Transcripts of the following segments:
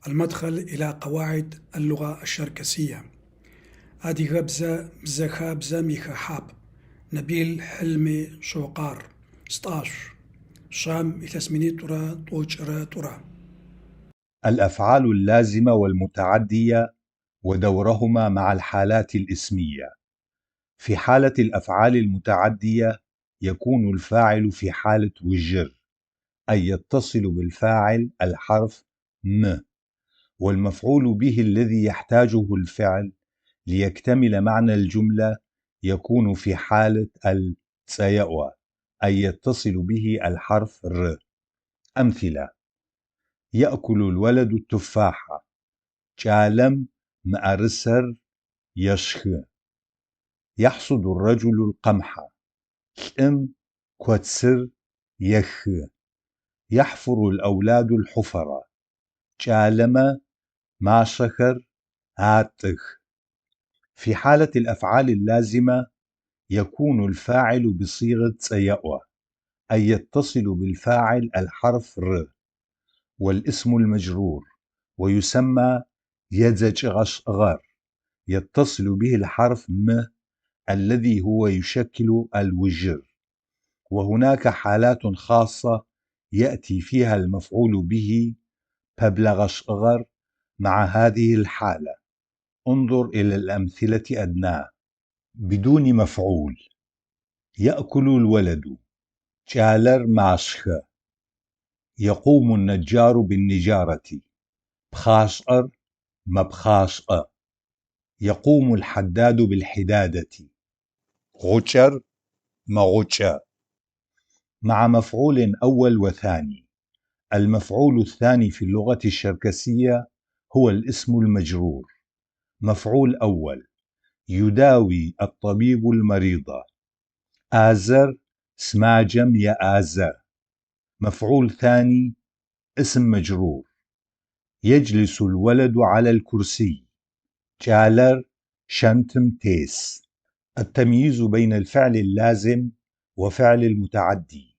المدخل إلى قواعد اللغة الشركسية. هذه غبزة بزخابزة ميخا حاب نبيل حلمي شوقار 16 شام إتسميني ترى طوجرة ترى. الأفعال اللازمة والمتعدية ودورهما مع الحالات الاسمية. في حالة الأفعال المتعدية يكون الفاعل في حالة وجر، أي يتصل بالفاعل الحرف م، والمفعول به الذي يحتاجه الفعل ليكتمل معنى الجملة يكون في حالة سيأوى، أي يتصل به الحرف ر. أمثلة: يأكل الولد التفاحة، جالم مأرسر يشخ. يحصد الرجل القمح، الأم كوتسر يخ. يحفر الأولاد الحفرة، جالم ماشخر هاتخ. في حالة الأفعال اللازمة يكون الفاعل بصيغة سيأوى، أي يتصل بالفاعل الحرف ر، والاسم المجرور ويسمى يزجغشغر يتصل به الحرف م الذي هو يشكل الوجر. وهناك حالات خاصة يأتي فيها المفعول به ببلغشغر مع هذه الحالة. انظر إلى الأمثلة أدناه. بدون مفعول: يأكل الولد، جالر ماشخ. يقوم النجار بالنجارة، بخاشقر مبخاشقة. يقوم الحداد بالحدادة، غجر مغجة. مع مفعول أول وثاني. المفعول الثاني في اللغة الشركسية هو الاسم المجرور. مفعول أول: يداوي الطبيب المريض، آزر سماجم يا آزر. مفعول ثاني: اسم مجرور: يجلس الولد على الكرسي، جالر شنتم تيس. التمييز بين الفعل اللازم وفعل المتعدي.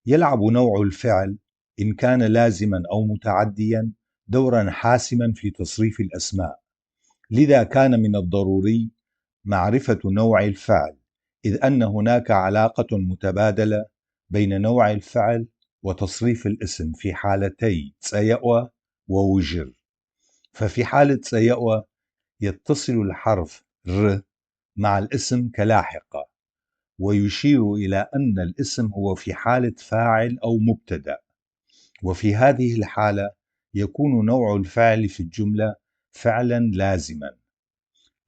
يلعب نوع الفعل إن كان لازما أو متعديا دورا حاسما في تصريف الأسماء، لذا كان من الضروري معرفة نوع الفعل، إذ أن هناك علاقة متبادلة بين نوع الفعل وتصريف الاسم في حالتي سيأوى ووجر. ففي حالة سيأوى يتصل الحرف ر مع الاسم كلاحقة، ويشير إلى أن الاسم هو في حالة فاعل أو مبتدأ، وفي هذه الحالة يكون نوع الفعل في الجملة فعلا لازما.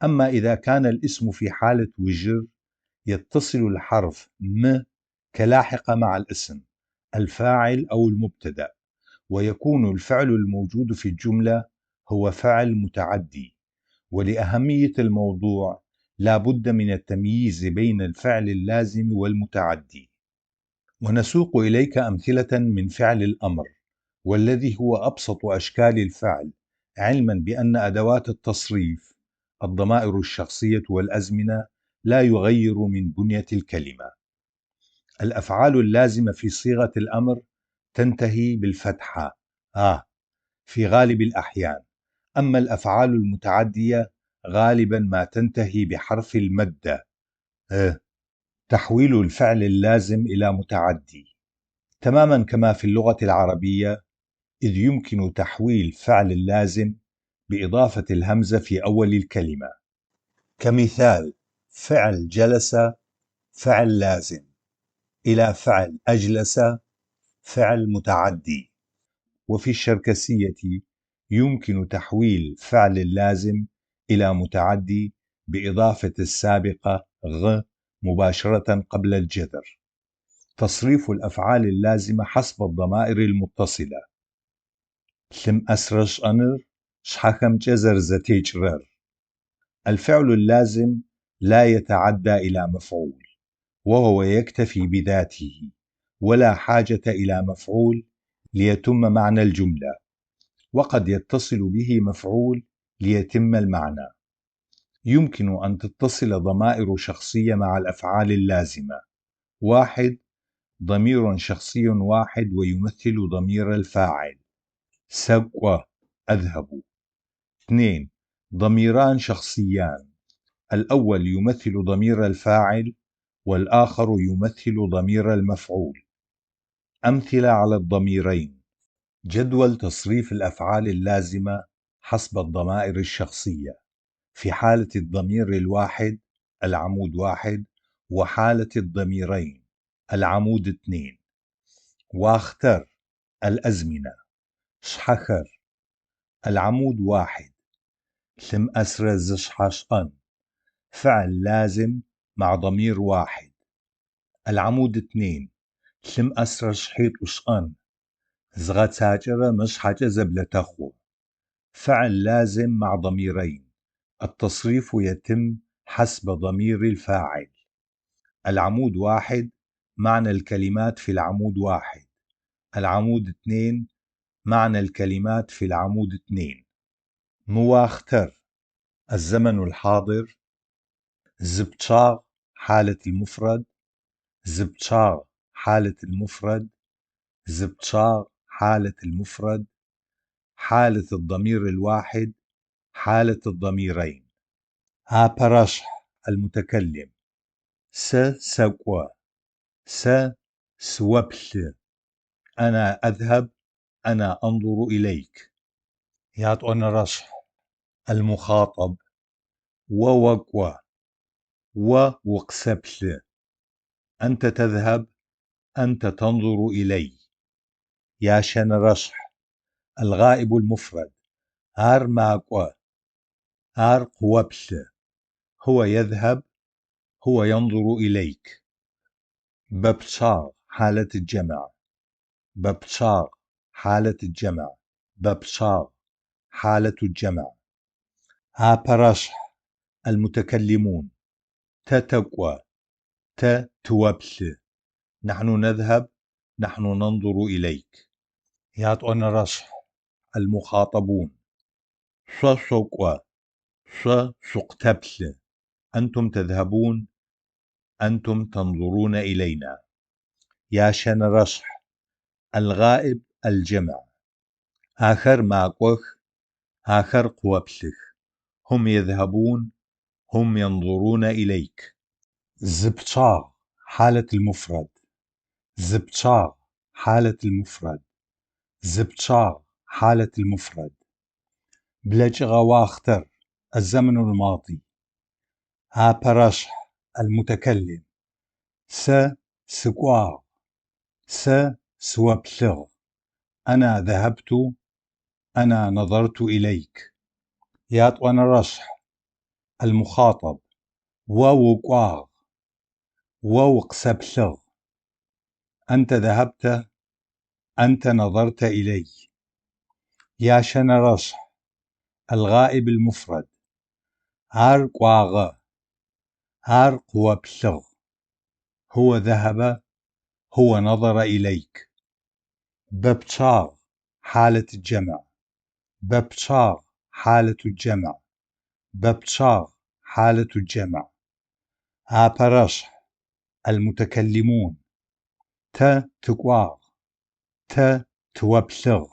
أما إذا كان الاسم في حالة وجر يتصل الحرف م كلاحقة مع الاسم الفاعل أو المبتدأ، ويكون الفعل الموجود في الجملة هو فعل متعدي. ولأهمية الموضوع لا بد من التمييز بين الفعل اللازم والمتعدي. ونسوق إليك أمثلة من فعل الأمر، والذي هو أبسط أشكال الفعل، علما بأن أدوات التصريف الضمائر الشخصية والأزمنة لا يغير من بنية الكلمة. الأفعال اللازمة في صيغة الأمر تنتهي بالفتحة في غالب الأحيان، أما الأفعال المتعدية غالبا ما تنتهي بحرف المادة تحويل الفعل اللازم إلى متعدي، تماما كما في اللغة العربية، إذ يمكن تحويل فعل اللازم بإضافة الهمزة في أول الكلمة. كمثال: فعل جلس فعل لازم إلى فعل أجلس فعل متعدي. وفي الشركسية يمكن تحويل فعل اللازم إلى متعدي بإضافة السابقة غ مباشرة قبل الجذر. تصريف الأفعال اللازمة حسب الضمائر المتصلة: ثم أسرش أنر شحكم جزر زتيجرر. الفعل اللازم لا يتعدى إلى مفعول، وهو يكتفي بذاته ولا حاجة إلى مفعول ليتم معنى الجملة، وقد يتصل به مفعول ليتم المعنى. يمكن أن تتصل ضمائر شخصية مع الأفعال اللازمة: واحد ضمير شخصي واحد ويمثل ضمير الفاعل، سقوة أذهب. 2. ضميران شخصيان، الأول يمثل ضمير الفاعل والآخر يمثل ضمير المفعول. أمثلة على الضميرين: جدول تصريف الأفعال اللازمة حسب الضمائر الشخصية، في حالة الضمير الواحد العمود 1، وحالة الضميرين العمود 2. واختر الأزمنة: شحخر العمود 1، ثم أسرة زشحشقن فعل لازم مع ضمير واحد. العمود 2، ثم أسرة شحيط وشقن زغت ساجرة مش حاجة زبلتخو فعل لازم مع ضميرين، التصريف يتم حسب ضمير الفاعل. العمود 1 معنى الكلمات في العمود 1، العمود 2 معنى الكلمات في العمود 2. مواختر الزمن الحاضر: زبتشاغ حالة المفرد، زبتشاغ حالة المفرد، زبتشاغ حالة المفرد. حالة الضمير الواحد، حالة الضميرين. هابرشح المتكلم: سقوى، سوبل، أنا أذهب، أنا أنظر إليك. يعطون رشح المخاطب: ووقوى، ووقسبل، أنت تذهب، أنت تنظر إلي. ياشن رشح الغائب المفرد: هار ماقوى، هار قوبل، هو يذهب، هو ينظر إليك. ببشار حالة الجمع، ببشار حالة الجمع، ببشار حالة الجمع. هابرشح المتكلمون: تتقوى، توبل، نحن نذهب، نحن ننظر إليك. يعطون رشح المخاطبون: شقوى، شقتبل، أنتم تذهبون، أنتم تنظرون إلينا. ياشن رشح الغائب الجمع: آخر ماقوخ، آخر قوبلخ، هم يذهبون، هم ينظرون إليك. زبتشاغ حالة المفرد، زبتشاغ حالة المفرد، زبتشاغ حالة المفرد. بلجغ واختر الزمن الماضي: هابرشح المتكلم: سقواغ، سوبلغ، أنا ذهبت، أنا نظرت إليك. يعطون رشح المخاطب: ووقواغ، ووقسبلغ، أنت ذهبت، أنت نظرت إلي. ياشن رشح الغائب المفرد: هار قواغ، هار قوبلغ، هو ذهب، هو نظر إليك. ببشاغ حالة الجمع، ببشاغ حالة الجمع، ببشاغ حالة الجمع. هابرشح المتكلمون: تقواغ، توبلغ،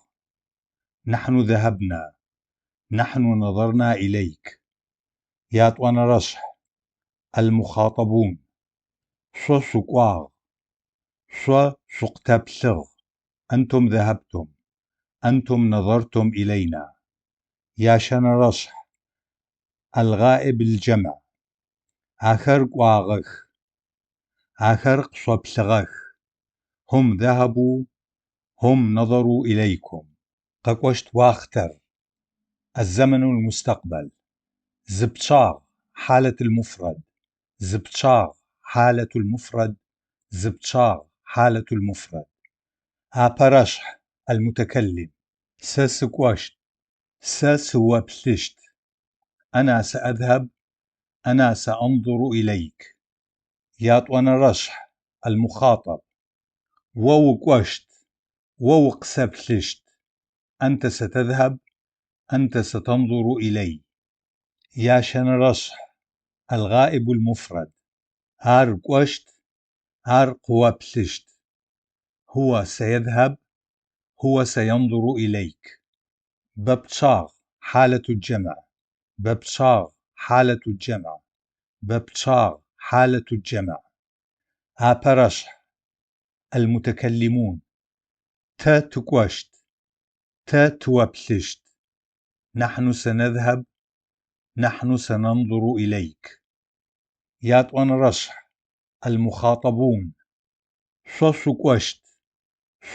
نحن ذهبنا، نحن نظرنا إليك. يعطون رشح المخاطبون: شقواغ، شقتبلغ، أنتم ذهبتم، أنتم نظرتم إلينا. ياشن رشح الغائب الجمع: آخر قواغخ، آخر قصبلغخ، هم ذهبوا، هم نظروا إليكم. ققوشت واختر الزمن المستقبل: زبتشاغ حالة المفرد، زبتشاغ حالة المفرد، زبتشاغ حالة المفرد. هابرشح المتكلم: سسقوشت، سوبلشت، أنا سأذهب، أنا سأنظر إليك. يعطون رشح المخاطب: ووقوشت، ووقسبلشت، أنت ستذهب، أنت ستنظر إلي. ياشن رشح الغائب المفرد: هار قوشت، هار قوبلشت، هو سيذهب، هو سينظر إليك. ببصاغ حالة الجمع. ببصاغ حالة الجمع. ببصاغ حالة الجمع. آبرشح المتكلمون. تا تكوشت. تا توبلشت. نحن سنذهب. نحن سننظر إليك. ياتوان رشح المخاطبون. صوص كوشت.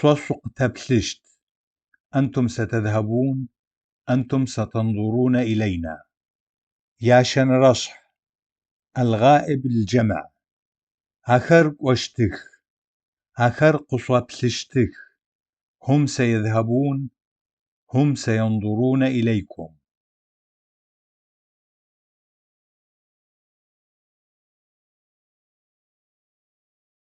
صوص تبلشت. أنتم ستذهبون. أنتم ستنظرون إلينا. ياشن رشح الغائب الجمع. آخر كوشتخ. آخر قصوى بلشتخ. هم سيذهبون. هم سينظرون إليكم.